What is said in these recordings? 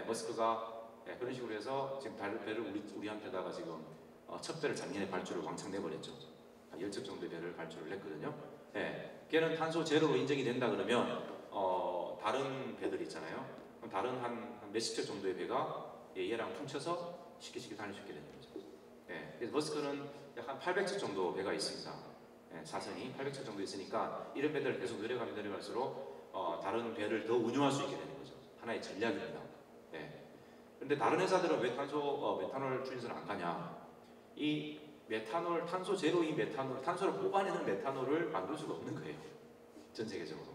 머스크가 그런 식으로 해서 지금 배를 우리한테다가 지금 첫 배를 작년에 발주를 왕창 내버렸죠. 한 10척 정도의 배를 발주를 냈거든요. 걔는 탄소 제로로 인정이 된다 그러면 다른 배들 있잖아요. 그럼 다른 한 몇십 척 정도의 배가 얘랑 퉁쳐서 쉽게 다닐 수 있게 되는 거죠. 그래서 머스크는 약 한 800척 정도 배가 있습니다. 사선이 800척 정도 있으니까 이런 배들을 계속 내려갈수록 다른 배를 더 운용할 수 있게 되는 거죠. 하나의 전략입니다. 그런데 다른 회사들은 왜 메탄올 추진선을 안 가냐? 이 메탄올, 탄소 제로인 메탄올, 탄소를 뽑아내는 메탄올을 만들 수가 없는 거예요. 전 세계적으로.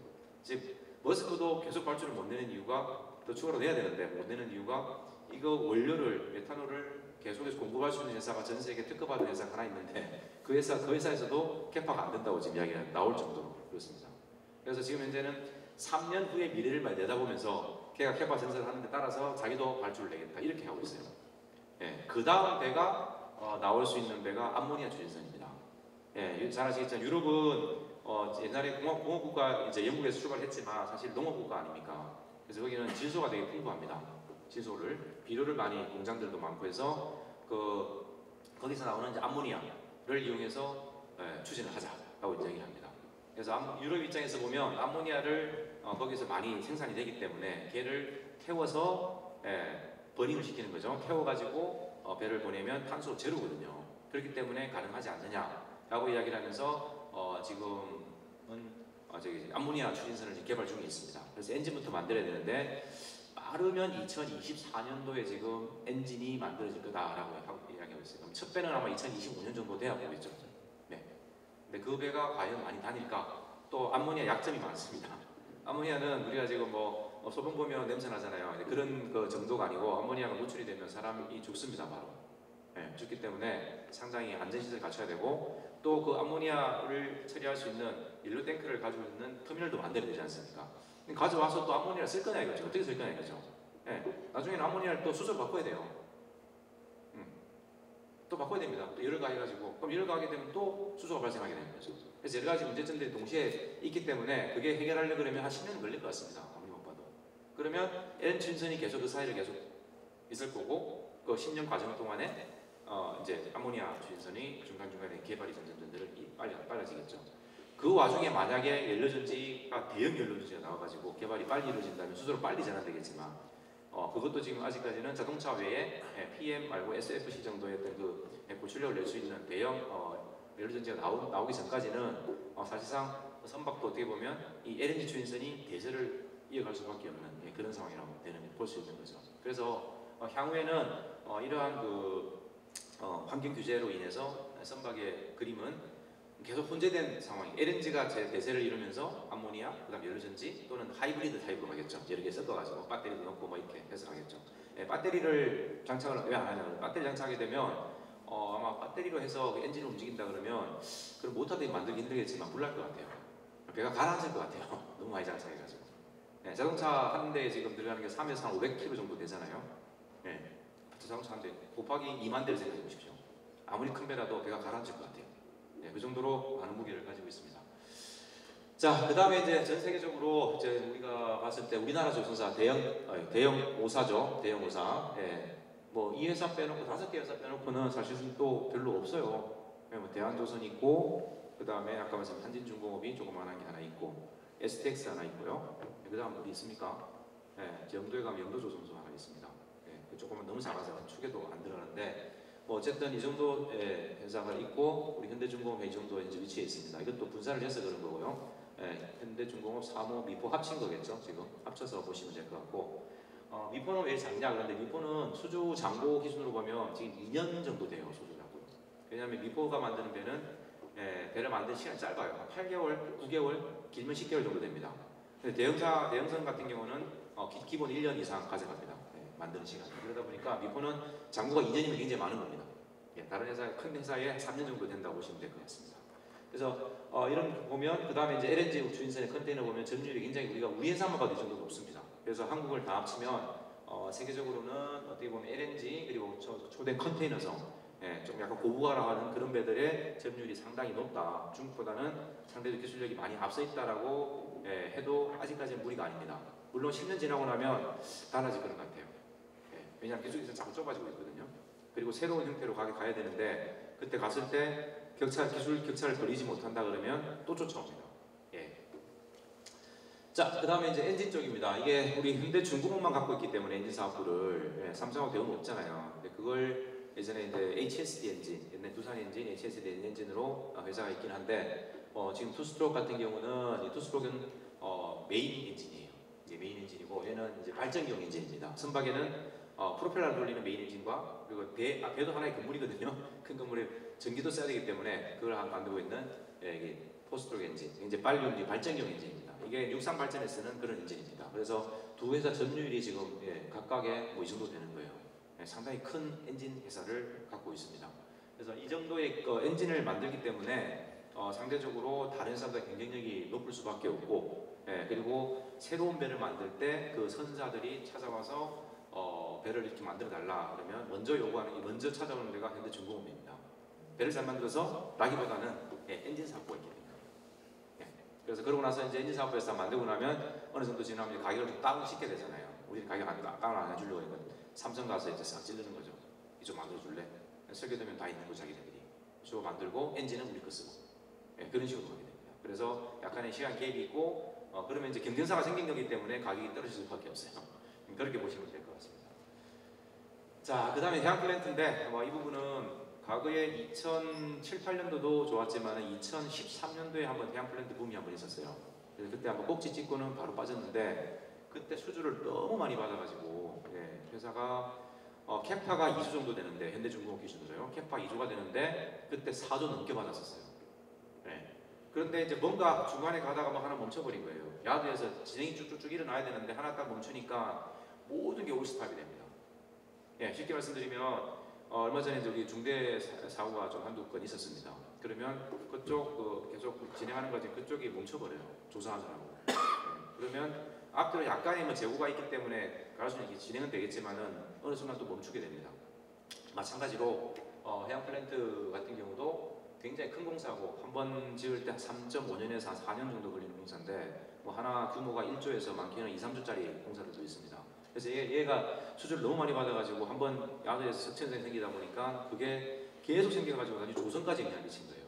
즉 머스크도 계속 발주를 못 내는 이유가, 더 추가로 내야 되는데 못 내는 이유가, 이거 원료를, 메탄올을 계속해서 공급할 수 있는 회사가 전 세계 특허받은 회사가 하나 있는데 그 회사에서도 캐파가 안 된다고 지금 이야기가 나올 정도로 그렇습니다. 그래서 지금 현재는 3년 후의 미래를 내다보면서 걔가 캐파 전설을 하는데 따라서 자기도 발주를 내겠다 이렇게 하고 있어요. 그 다음 배가 나올 수 있는 배가 암모니아 추진선입니다. 잘 아시겠지만 유럽은 옛날에 공업국가, 이제 영국에서 출발했지만 사실 농업국가 아닙니까? 그래서 거기는 질소가 되게 풍부합니다. 질소를, 비료를 많이 공장들도 많고 해서 거기서 나오는 이제 암모니아를 이용해서 추진을 하자라고 이야기를 합니다. 그래서 유럽 입장에서 보면 암모니아를 거기서 많이 생산이 되기 때문에 걔를 태워서 버닝을 시키는 거죠. 태워가지고 배를 보내면 탄소 제로거든요. 그렇기 때문에 가능하지 않느냐라고 이야기를 하면서 지금은 암모니아 추진선을 개발 중에 있습니다. 그래서 엔진부터 만들어야 되는데 빠르면 2024년도에 지금 엔진이 만들어질 거다라고 이야기하고 있어요. 그럼 첫 배는 아마 2025년 정도 돼야 보겠죠. 근데 그 배가 과연 많이 다닐까? 또 암모니아 약점이 많습니다. 암모니아는 우리가 지금 소변 보면 냄새 나잖아요. 그런 그 정도가 아니고 암모니아가 노출이 되면 사람이 죽습니다, 바로. 죽기 때문에 상당히 안전시설을 갖춰야 되고, 또 그 암모니아를 처리할 수 있는 연료 탱크를 가지고 있는 터미널도 만들어야 되지 않습니까? 가져와서 또 암모니아를 쓸 거냐 이거죠. 어떻게 쓸 거냐 이거죠. 나중에는 암모니아를 또 수소를 바꿔야 돼요. 또 바꿔야 됩니다. 또 열을 가해가지고, 그럼 열을 가하게 되면 또 수소가 발생하게 되는 거죠. 그래서 여러 가지 문제점들이 동시에 있기 때문에 그게 해결하려고 그러면 한 10년 걸릴 것 같습니다. 아무리 못 봐도. 그러면 LN 추진선이 계속 그 사이를 계속 있을 거고, 그 10년 과정 동안에 이제 암모니아 추진선이 중간중간에 개발이 점점 빨라지겠죠. 그 와중에 만약에 연료전지가 대형 연료전지가 나와가지고 개발이 빨리 이루어진다면 수소를 빨리 전환되겠지만, 그것도 지금 아직까지는 자동차 외에 PM 말고 SFC 정도의 어떤 그 고출력을 낼 수 있는 대형 연료전지가 나오기 전까지는 사실상 선박도 어떻게 보면 이 LNG 추진선이 대세를 이어갈 수밖에 없는 그런 상황이라고 볼 수 있는 거죠. 그래서 향후에는 이러한 환경 규제로 인해서 선박의 그림은 계속 혼재된 상황이, LNG가 대세를 이루면서 암모니아, 그 다음 연료전지 또는 하이브리드 타입으로 가겠죠. 여러 개 섞어가지고 배터리도 넣고 이렇게 해서 가겠죠. 배터리를 장착을 왜 안 하냐면, 배터리 장착하게 되면 아마 배터리로 해서 엔진을 움직인다 그러면 그럼 모터들이 만들기 힘들겠지만 불날 것 같아요. 배가 가라앉을 것 같아요. 너무 많이 장착해가지고. 자동차 한 대에 지금 들어가는 게 3에서 한 500km 정도 되잖아요. 자동차 한 대 곱하기 2만 대를 생각해 보십시오. 아무리 큰 배라도 배가 가라앉을 것 같아요. 그 정도로 많은 무게를 가지고 있습니다. 자, 그 다음에 이제 전 세계적으로 이제 우리가 봤을 때 우리나라 조선사 대형 오사죠. 대형 오사. 이 회사 빼놓고 5개 회사 빼놓고는 사실은 또 별로 없어요. 대한조선 있고, 그 다음에 아까 말씀드린 한진중공업이 조그만한 게 하나 있고, STX 하나 있고요. 그 다음 어디 있습니까? 영도에 가면 영도조선소 하나 있습니다. 조금은 너무 작아서 축에도 안 들어가는데, 어쨌든 이 정도 회사가 있고, 우리 현대중공업이 이 정도 이제 위치해 있습니다. 이것도 분산을 해서 그런 거고요. 현대중공업, 사모, 미포 합친 거겠죠. 지금 합쳐서 보시면 될 것 같고, 미포는 왜 작냐? 그런데 미포는 수주 장고 기준으로 보면 지금 2년 정도 돼요. 수주 장고. 왜냐하면 미포가 만드는 배는 배를 만드는 시간이 짧아요. 한 8개월, 9개월, 길면 10개월 정도 됩니다. 근데 대형선 같은 경우는 기본 1년 이상 가져갑니다. 만드는 시간. 그러다 보니까 미포는 장고가 2년이면 굉장히 많은 겁니다. 다른 회사, 큰 회사에 3년 정도 된다고 보시면 될 것 같습니다. 그래서 이런 보면, 그 다음에 이제 LNG 추진선의 컨테이너 보면 점유율이 굉장히 우리 회사만 봐도 이 정도 높습니다. 그래서 한국을 다 합치면 세계적으로는 어떻게 보면 LNG 그리고 초된 컨테이너성, 좀 약간 고부가라 하는 그런 배들의 점유율이 상당히 높다. 중국보다는 상대적 기술력이 많이 앞서 있다라고 해도 아직까지는 무리가 아닙니다. 물론 10년 지나고 나면 달라질 거는 같아요. 예, 왜냐하면 기술이 자꾸 좁아지고 있거든요. 그리고 새로운 형태로 가야 되는데 그때 갔을 때 기술 격차를 벌이지 못한다 그러면 또 쫓아옵니다. 예. 자, 그 다음에 이제 엔진 쪽입니다. 이게 우리 현대 중공업만 갖고 있기 때문에 엔진 사업부를 삼성하고 대우는 없잖아요. 근데 그걸 예전에 이제 HSD 엔진, 옛날 두산 엔진, HSD 엔진으로 회사가 있긴 한데 지금 투스트로크 같은 경우는 이 투스트로크는 메인 엔진이에요. 이게 메인 엔진이고 얘는 이제 발전기용 엔진입니다. 선박에는 프로펠러를 돌리는 메인 엔진과 그리고 배도 하나의 건물이거든요. 큰 건물에 전기도 써야 되기 때문에 그걸 만들고 있는 이게 포스트로크 엔진, 이제 발전기용 엔진입니다. 이게 육상 발전에 쓰는 그런 엔진입니다. 그래서 두 회사 점유율이 지금 각각의 뭐 이 정도 되는 거예요. 상당히 큰 엔진 회사를 갖고 있습니다. 그래서 이 정도의 엔진을 만들기 때문에 상대적으로 다른 회사보다 경쟁력이 높을 수밖에 없고, 그리고 새로운 배를 만들 때 그 선사들이 찾아와서 배를 이렇게 만들어 달라 그러면 먼저 찾아오는 데가 현대중공업입니다. 배를 잘 만들어서 라기보다는 엔진 사업부가 있게 됩니다. 그래서 그러고 나서 이제 엔진 사업부에서 만들고 나면 어느 정도 지나면 가격을 좀 다운 시켜야 되잖아요. 우리 가격 다운 안 해주려고 하니까 삼성 가서 이제 싹 찌르는 거죠. 이쪽 만들어 줄래? 설계되면 다 있는 거 자기들이. 이쪽 만들고 엔진은 우리 거 쓰고. 그런 식으로 하게 됩니다. 그래서 약간의 시간 갭이 있고 그러면 이제 경쟁사가 생긴 거기 때문에 가격이 떨어질 수밖에 없어요. 그렇게 보시면 될 것 같습니다. 자, 그 다음에 해양 플랜트인데 이 부분은 과거에 2007, 8년도도 좋았지만 2013년도에 한번 해양 플랜트 붐이 한번 있었어요. 그래서 그때 한번 꼭지 찍고는 바로 빠졌는데 그때 수주를 너무 많이 받아가지고 회사가 캐파가 2조 정도 되는데 현대중공업 기준으로요. 캐파 2조가 되는데 그때 4조 넘게 받았었어요. 그런데 이제 뭔가 중간에 가다가 막 하나 멈춰버린 거예요. 야드에서 진행이 쭉쭉쭉 일어나야 되는데 하나 딱 멈추니까 모든 게 올스탑이 됩니다. 쉽게 말씀드리면 얼마 전에 저기 중대 사고가 좀 한두 건 있었습니다. 그러면 그쪽 계속 진행하는 과정 그쪽이 멈춰버려요. 조사하느라고. 그러면 앞뒤로 약간의 뭐 재고가 있기 때문에 가로수는 진행은 되겠지만은 어느 순간 또 멈추게 됩니다. 마찬가지로 해양 플랜트 같은 경우도 굉장히 큰 공사고 한 번 지을 때 3.5년에서 한 4년 정도 걸리는 공사인데 뭐 하나 규모가 1조에서 많게는 2, 3조짜리 공사들도 있습니다. 그래서 얘가 수주를 너무 많이 받아가지고 한번 야드에서 석천선이 생기다 보니까 그게 계속 생겨가지고 아주 조선까지 영향을 미친 거예요.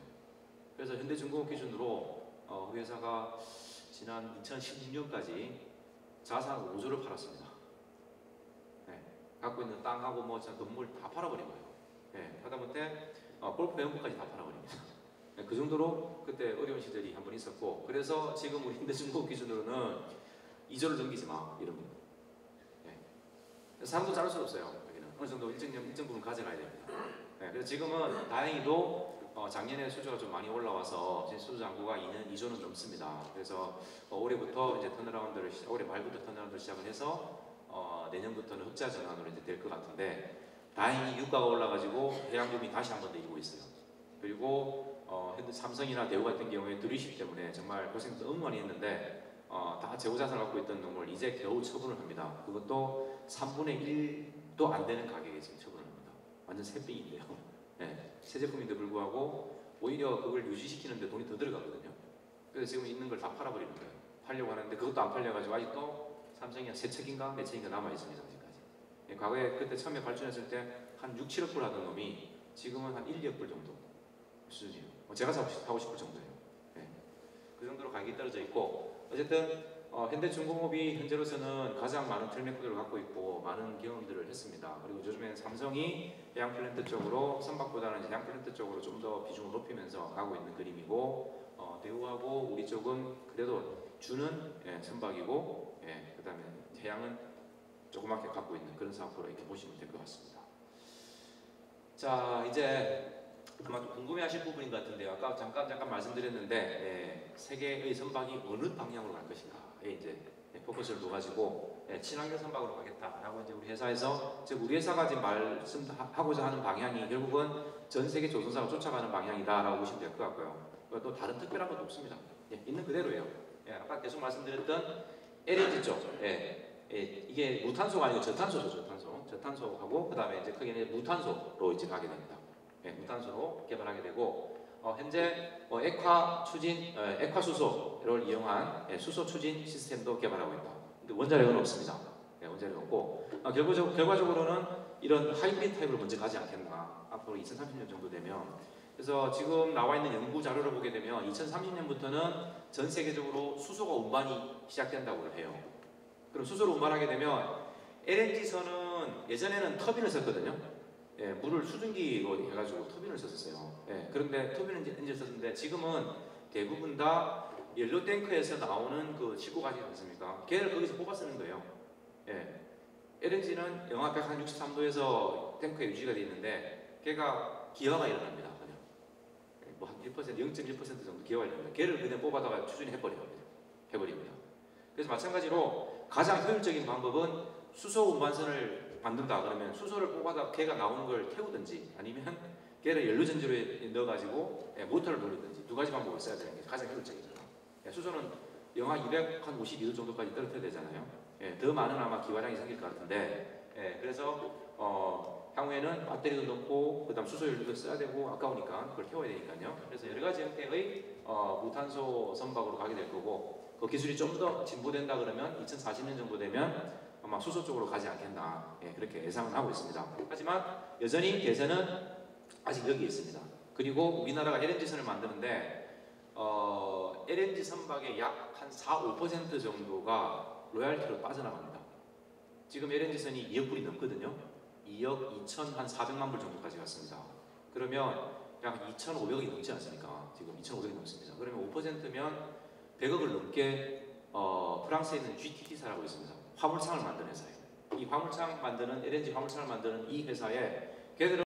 그래서 현대중공업 기준으로 그 회사가 지난 2016년까지 자산 5조를 팔았습니다. 갖고 있는 땅하고 뭐 건물 다 팔아버린 거예요. 하다못해 골프 배원부까지 다 팔아버립니다. 그 정도로 그때 어려운 시절이 한 번 있었고 그래서 지금 우리 현대중공업 기준으로는 2조를 넘기지 마 이럽니다. 사람도 자를 수 없어요. 여기는 어느 정도 일정 부분 가져가야 됩니다. 그래서 지금은 다행히도 작년에 수주가 좀 많이 올라와서 수주 잔고가 2조는 넘습니다. 그래서 올해부터 이제 올해 말부터 턴어라운드를 시작을 해서 내년부터는 흑자 전환으로 이제 될 것 같은데 다행히 유가가 올라가지고 해양붐이 다시 한 번 더 일고 있어요. 그리고 현대 삼성이나 대우 같은 경우에 드리십 때문에 정말 고생도 너무 많이 했는데 다 재고자산을 갖고 있던 놈을 이제 겨우 처분을 합니다. 그것도 3분의 1도 안 되는 가격에 지금 처분을 합니다. 완전 새삥인데요. 새 제품인데 불구하고 오히려 그걸 유지시키는데 돈이 더 들어가거든요. 그래서 지금 있는 걸 다 팔아버리는 거예요. 팔려고 하는데 그것도 안 팔려가지고 아직도 삼성이 한 3척인가 4척인가 남아있습니다. 아직까지. 과거에 그때 처음에 발전했을 때 한 6, 7억 불 하던 놈이 지금은 한 1, 2억 불 정도 수준이에요. 제가 사고 싶을 정도예요. 그 정도로 가격이 떨어져 있고 어쨌든 현대중공업이 현재로서는 가장 많은 트랙레코드를 갖고 있고 많은 경험들을 했습니다. 그리고 요즘에는 삼성이 해양 플랜트 쪽으로 선박보다는 해양 플랜트 쪽으로 좀 더 비중을 높이면서 가고 있는 그림이고 대우하고 우리 쪽은 그래도 주는 선박이고 그 다음에 해양은 조그맣게 갖고 있는 그런 사업으로 이렇게 보시면 될 것 같습니다. 자, 이제 아마 좀 궁금해하실 부분인 것 같은데요. 아까 잠깐 말씀드렸는데 세계의 선박이 어느 방향으로 갈 것인가에 이제 포커스를 둬가지고 친환경 선박으로 가겠다라고 이제 우리 회사에서 즉 우리 회사가 지금 말씀하고자 하는 방향이 결국은 전 세계 조선사가 쫓아가는 방향이다라고 보시면 될 것 같고요. 또 다른 특별한 것도 없습니다. 있는 그대로예요. 아까 계속 말씀드렸던 LNG 쪽, 이게 무탄소가 아니고 저탄소죠. 저탄소하고 그 다음에 이제 크게는 무탄소로 이제 가게 됩니다. 무탄소로 개발하게 되고 현재 액화 수소를 이용한 수소 추진 시스템도 개발하고 있다. 근데 원자력은 없습니다. 예, 원자력 없고 결과적으로는 이런 하이브리드 타입으로 먼저 가지 않겠나. 앞으로 2030년 정도 되면. 그래서 지금 나와 있는 연구 자료를 보게 되면 2030년부터는 전 세계적으로 수소가 운반이 시작된다고 해요. 그럼 수소를 운반하게 되면 LNG선은 예전에는 터빈을 썼거든요. 예, 물을 수증기로 해가지고 터빈을 썼었어요. 예, 그런데 터빈 엔진을 썼는데 지금은 대부분 다 연료 탱크에서 나오는 그 직구가지 않습니까? 걔를 거기서 뽑아 쓰는 거예요. 예, LNG는 영하 163도에서 탱크에 유지가 되어 있는데 걔가 기화가 일어납니다. 그냥 뭐한 1%, 0.1% 정도 기화가 일어납니다. 걔를 그냥 뽑아다가 해버립니다. 그래서 마찬가지로 가장 효율적인 방법은 수소 운반선을 만든다 그러면 수소를 뽑아다 걔가 나오는 걸 태우든지 아니면 걔를 연료전지로에 넣어가지고 모터를 돌리든지 두 가지 방법을 써야 되는 게 가장 효율적이죠. 수소는 영하 252도 정도까지 떨어뜨려야 되잖아요. 더 많은 아마 기화량이 생길 것 같은데 그래서 향후에는 배터리도 넣고 그다음 수소 연료도 써야 되고 아까우니까 그걸 태워야 되니까요. 그래서 여러 가지 형태의 무탄소 선박으로 가게 될 거고 그 기술이 좀 더 진보된다 그러면 2040년 정도 되면 아마 수소 쪽으로 가지 않겠나 그렇게 예상을 하고 있습니다. 하지만 여전히 대세는 아직 여기 있습니다. 그리고 우리나라가 LNG선을 만드는데 LNG 선박의 약 한 4~5% 정도가 로얄티로 빠져나갑니다. 지금 LNG선이 2억 불이 넘거든요. 2억 2,400만 불 정도까지 갔습니다. 그러면 약 2,500억이 넘지 않습니까? 지금 2,500억이 넘습니다. 그러면 5%면 100억을 넘게 프랑스에 있는 GTT사라고 있습니다. 화물창을 만드는 회사예요. 이 화물창 만드는 LNG 화물창을 만드는 이 회사에 걔들은